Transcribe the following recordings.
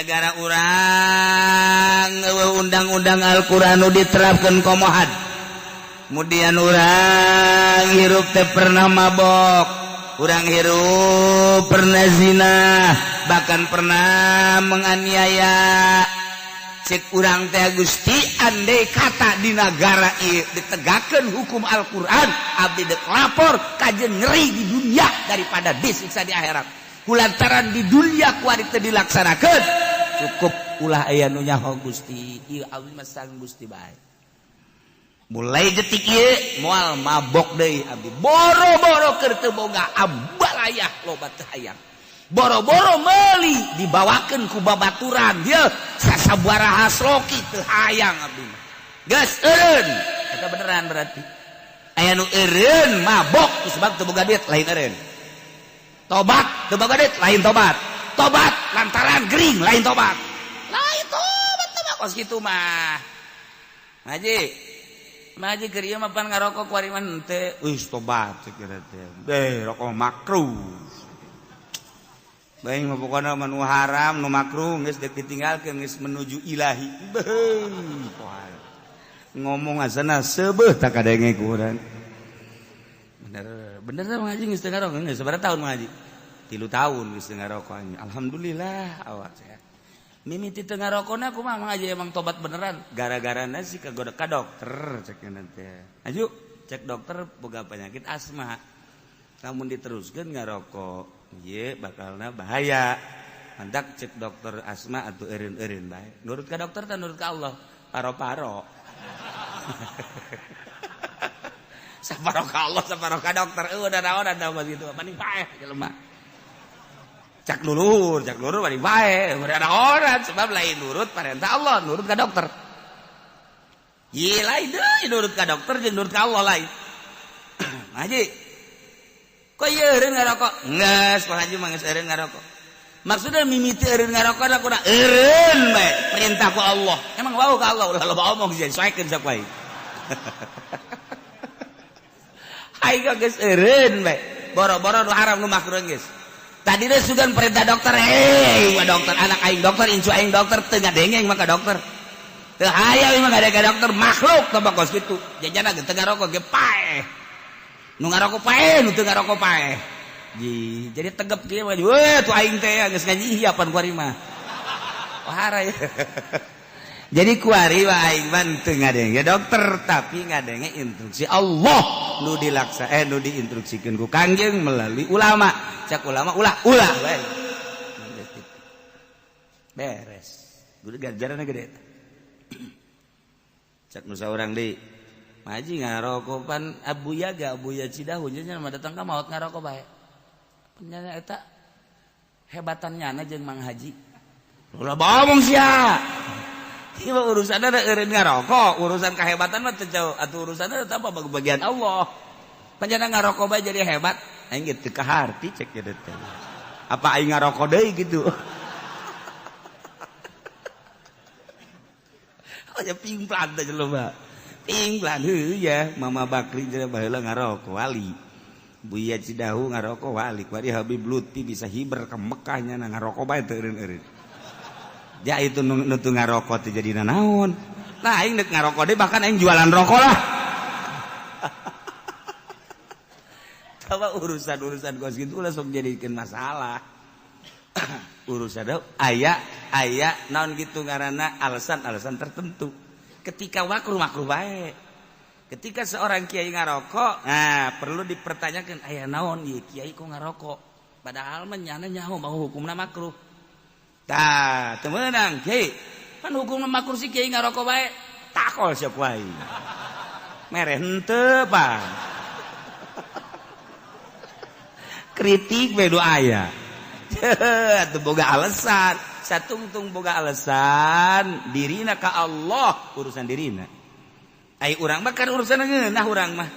negara urang undang-undang Al-Qur'an nu diterapkeun komohan kemudian urang hirup teh pernah mabok urang hirup pernah zina bahkan pernah menganiaya cek urang teh Gusti andai kata di negara ieu ditegakeun hukum Al-Qur'an abdi dek lapor kajen ngeri di dunia daripada disiksa di akhirat kulantaran di dunia kuari teu dilaksanakeun cukup ulah aya nu nyaho Gusti ieu abdi mah sang Gusti bae mulai detik ieu moal mabok deui abdi boro-boro keur teu boga ambalayah loba teu hayang boro-boro meuli dibawakeun ku babaturan dia sasabaraha sloki teu hayang abdi geus eureun eta beneran berarti aya nu eureun mabok sebab teu boga duit lain eureun tobat teu boga duit lain tobat tobat lantaran gering lain tobat kos kitu mah Maji keur ieu mah pan ngarokok kuari mah henteu wis tobat cek teh rokok makruh baing mah pokona mah nu haram nu makruh geus deuk ditinggalkeun geus menuju ilahi ngomong asana seubeuh tak kadenge ku urang bener ngaji geus teu ngarokok geus sabaraha taun ngaji 3 tahun geus teu ngarokok alhamdulillah awak sehat mimiti teu ngarokona kumaha ngaji emang tobat beneran gara-garana si kagoda ka dokter cek teh aju cek dokter boga penyakit asma lamun diteruskeun ngarokok ieu bakalna bahaya mantak cek dokter asma atuh eureun-eureun bae nurut ka dokter teh nurut ka Allah paro-paro saparo ka Allah saparo ka dokter udah naon atuh begitu paning bae jelema cak luluhur paling bae udah naon sebab lain nurut perintah Allah nurut ka dokter ieu lain deui nurut ka dokter jeung nurut ka Allah lain Haji kok ieu eureun ngarokok geus Pak Haji mah geus eureun ngarokok maksudna mimiti eureun ngarokok da kudu eureun bae perintah ku Allah emang wau ka Allah ulah loba omong sih saekeun sok wae ai geus eureun bae boro-boro nu haram nu makruh geus tadi deh sugan perintah dokter dokter anak aing dokter incu aing dokter teu ngadengeng mah ka dokter teu hayang mah ngadengeng ka dokter makhluk teh kos kitu jajana ge teu ngarokok ge paeh nu ngarokok paeh nu teu ngarokok paeh jadi tegep kieu mah weh tuh aing teh geus ngaji hiapan kuari mah wahara ya jadi kuari mah aing mah teu ngadenge dokter tapi ngadenge instruksi Allah nu nu diinstruksikeun ku Kangjeng melalui ulama cak ulama ulah bae beres kudu ganjaranna gede cak nu saurang deui maji ngarokok pan abuya Cidahu nya mah datang ka maot ngarokok bae penyanyi eta hebatannya jeung Mang Haji ulah ngomong sia ieu urusanna da eureun ngarokok urusan kahebatan mah teu jauh atuh urusanna teh apa bagian Allah panjana ngarokok bae jadi hebat aing ge teu kaharti cek kieu teh apa aing ngarokok deui gitu aya pingplan teh jelema pingplan heuh ya Mama Bakri jeung baheula ngarokok wali Buya Cidahu ngarokok wali kuari Habib Lutfi bisa hiber ke Mekah nya ngarokok bae teu eureun-eureun ya itu nu teu ngarokok teh jadi naon nah aing deuk ngarokok deui bahkan aing jualan rokok lah tawa urusan kos gitu lah sok jadikeun masalah urusan aya naon gitu ngaranna alasan tertentu ketika makruh bae ketika seorang kiai ngarokok nah perlu dipertanyakan aya naon ieu kiai kok ngarokok padahal mah nyana nyaho mau hukumna makruh tah teu meunang kiai kan hukumna makruh si kiai ngarokok bae takol sok wae mere henteu Pak kritik we do aya atuh boga alasan satungtung boga alasan dirina ka Allah urusan dirina ai urang mah kan urusan ngeunah urang mah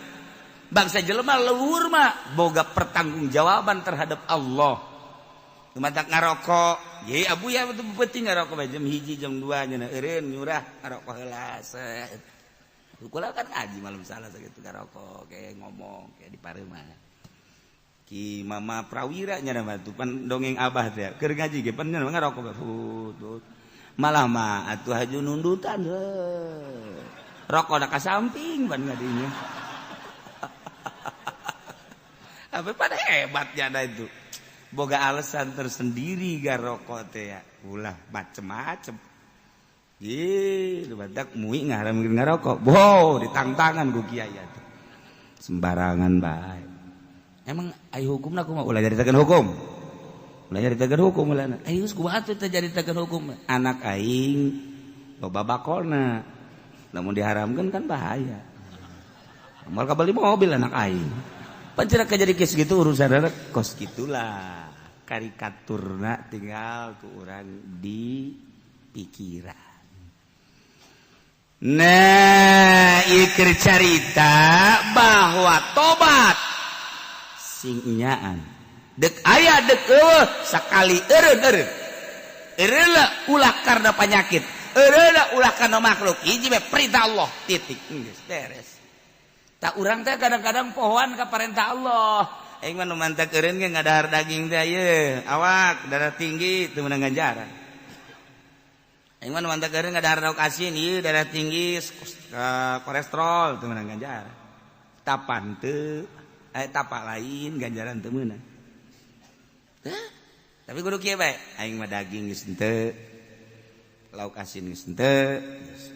bangsa jelema leuwur mah boga pertanggungjawaban terhadap Allah tumatak ngarokok ye abu ya betul penting ngarokok jam 1 jam 2 nya eureun nyurah ngarokok heula set kula kan ngaji malam salah sakitu ngarokok kayak ngomong kayak di pareumah Ki Mama Prawira nya mah tuh pan dongeng abah teh keur ngaji ge pan ngarokok put malah mah atuh haju nundutan rokok da ka samping ban ngadinya. Apa pada hebatnya ada itu boga alasan tersendiri ga rokok teh ya ulah macem-macem badak mui ngaharamkeun ngarokok boh ditangtangan ku kiai atuh sembarangan bae. Emang aya hukumna kumaha ulah nyaritakeun hukum ulah nyaritakeun hukum ulana ayo kumaha atuh teh nyaritakeun hukum anak aing loba bakolna lamun diharamkeun kan bahaya moal kabeli mobil anak aing pancen jadi geus kitu urusan kos gitulah karikaturna tinggal ku urang di pikiran. Nah, ieu carita bahwa tobat sing nyaan dek aya dek sakali eureun eureun ulah karena penyakit eureun ulah karena makhluk hiji mah perintah Allah titik geus beres. Tak urang teh kadang-kadang pohoan ka perintah Allah. Aing mah nu mantek eureun ge ngadahar daging teh ieu, awak darah tinggi teu meunang ganjaran. Aing mah nu mantek eureun ngadahar daun asin ieu darah tinggi kolesterol teu meunang ganjaran. Tapan teu tapak lain ganjaran teu meunang. Tapi kudu kieu bae, aing mah daging geus henteu. Lauk asin geus henteu.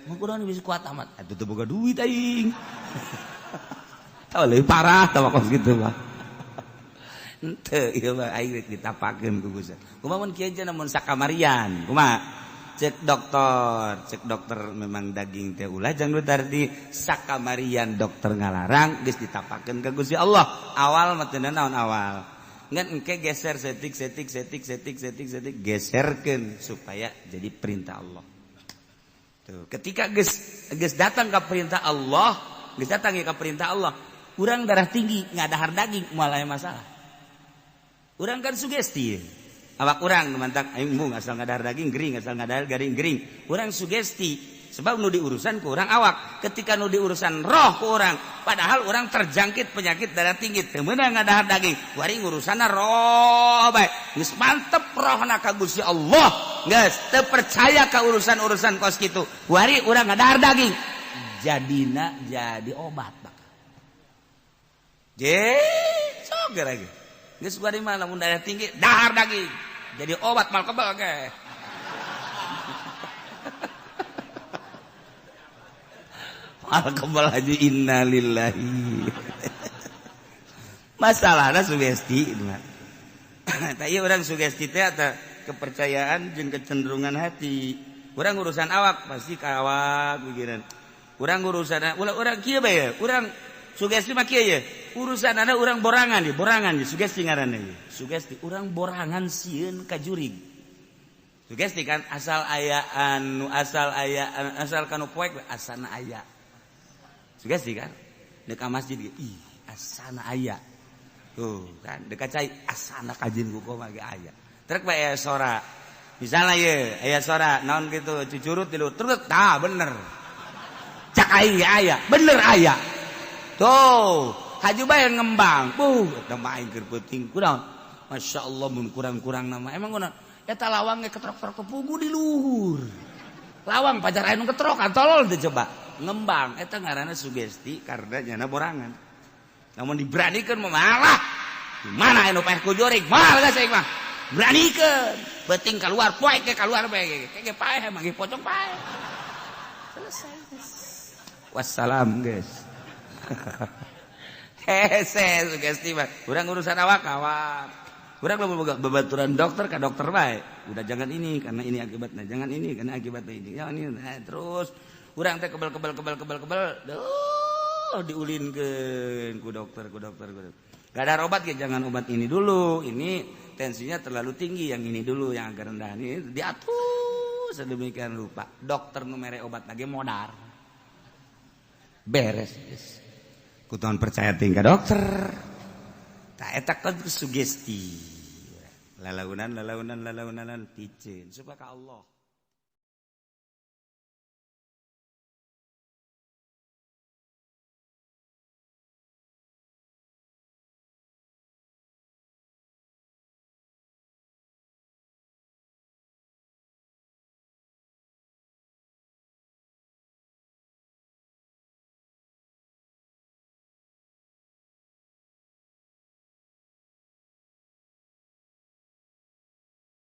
Mah kudu bisa kuat amat. Atuh teu boga duit aing. Tahu lebih parah tahu kos gitu mah. Ente ieu mah aing rek ditapakeun ku Gusti. Kumaha mun kieu namun sakamarian, kumaha? Cek dokter memang daging teh ulah jang tardi sakamarian dokter ngalarang geus ditapakeun ka Gusti Allah. Awal mah teu naon awal. Ngan engke geser setik geserkeun supaya jadi perintah Allah. Tuh, ketika geus datang ka perintah Allah, geus datang ke perintah Allah, urang darah tinggi ngadahar daging moal aya masalah. Urang kan sugesti. Awak urang mantak aing mung asal ngadahar daging gering, asal ngadahar garing gering. Urang sugesti sebab nu diurusan ku urang awak. Ketika nu diurusan roh ku urang, padahal urang terjangkit penyakit darah tinggi teu meunang ngadahar daging. Kuari urusanna roh bae. Geus mantep rohna ka Gusti Allah. Geus teu percaya ka urusan-urusan kos kitu. Kuari urang ngadahar daging. Jadina jadi obat bakal. Soger lagi. Geus kuari mah lamun darah tinggi dahar daging. Jadi obat mal kebal ge. Mal kebal haji innalillahi. Masalahna sugesti mah. Tah ieu urang sugesti teh eta kepercayaan jeung kecenderungan hati. Urang urusan awak pasti ka awak pikiran. Urang urusan urang kieu bae urang sugesti mah kieu ye urusanana urang borangan ye sugesti ngaranna ye sugesti urang borangan sieun ka jurig sugesti kan asal kanu poek asana aya sugesti kan deuk ka masjid ih asana aya tuh kan deuk ka cai asana kajin ku komo ge aya trek bae sora misalna ye aya sora naon kitu cucurut di luhur terus tah bener cak aing ge aya bener aya tuh haju bae ngembang eta mah aing keur peuting kunaon masyaallah mun kurang-kurang nama emang kunaon eta lawang ge ketrok-ketrok pugu di luhur lawang pajar anu ketrok tolol teh coba ngembang eta ngaranna sugesti karena nyana borangan namun diberanikeun mah malah di mana anu paeh ku jorig mal geus aing mah beranikeun beuting kaluar poek ke kaluar bae ge paeh mah ge pocong paeh selesai wassalam guys. Hese sugesti mah urang urusan awak urang boga babaturan dokter ka dokter bae udah jangan ini karena ini akibatnya jangan ini karena akibatnya ini jangan ini terus urang teh kebal diulinkeun ku dokter gak ada obat ya jangan obat ini dulu ini tensinya terlalu tinggi yang ini dulu yang agak rendah ini diatur sedemikian rupa dokter nu mere obat lagi modar beres guys kutuan percaya tingkah dokter tak eta kan sugesti lalaunan piceun supaya ka Allah